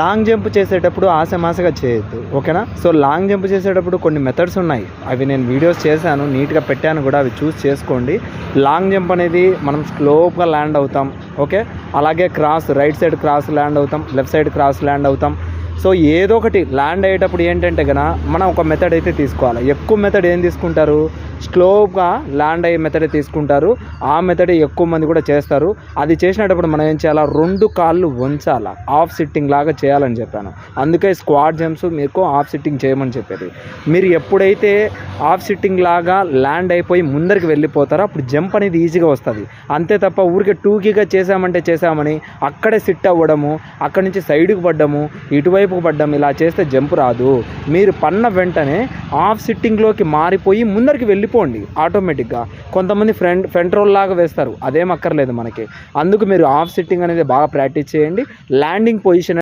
Long jump చేసేటప్పుడు ఆసమాసగా చేయొద్దు, ఓకేనా. సో లాంగ్ జంప్ చేసేటప్పుడు కొన్ని మెథడ్స్ ఉన్నాయి, అవి నేను వీడియోస్ చేశాను, నీట్గా పెట్టాను కూడా, అవి చూస్ చేసుకోండి. లాంగ్ జంప్ అనేది మనం స్లోగా ల్యాండ్ అవుతాం, ఓకే. అలాగే cross, right side cross land అవుతాం, లెఫ్ట్ సైడ్ క్రాస్ ల్యాండ్ అవుతాం. సో ఏదో ఒకటి ల్యాండ్ అయ్యేటప్పుడు ఏంటంటే కనుక మనం ఒక మెథడ్ అయితే తీసుకోవాలి. ఎక్కువ మెథడ్ ఏం తీసుకుంటారు, స్లోగా ల్యాండ్ అయ్యే మెథడే తీసుకుంటారు. ఆ మెథడ్ ఎక్కువ మంది కూడా చేస్తారు. అది చేసినప్పుడు మనం ఏం చేయాలా, 2 కాళ్ళు వంచాలా, హాఫ్ సిట్టింగ్ లాగా చేయాలని చెప్పాను. అందుకే స్క్వాడ్ జంప్స్ మీకు హాఫ్ సిట్టింగ్ చేయమని చెప్పేది. మీరు ఎప్పుడైతే హాఫ్ సిట్టింగ్ లాగా ల్యాండ్ అయిపోయి ముందరికి వెళ్ళిపోతారో అప్పుడు జంప్ అనేది ఈజీగా వస్తుంది. అంతే తప్ప ఊరికే టూకీగా చేసామని అక్కడే సిట్ అవ్వడము, అక్కడి నుంచి సైడ్కి పడ్డము, ఇటువైపుకు పడ్డం, ఇలా చేస్తే జంప్ రాదు. మీరు పన్న వెంటనే హాఫ్ సిట్టింగ్లోకి మారిపోయి ముందరికి వెళ్ళిపోండి ఆటోమేటిక్గా. కొంతమంది ఫ్రంట్ రోల్ లాగా వేస్తారు, అదేం అక్కర్లేదు మనకి. అందుకు మీరు హాఫ్ సిట్టింగ్ అనేది బాగా ప్రాక్టీస్ చేయండి. Landing position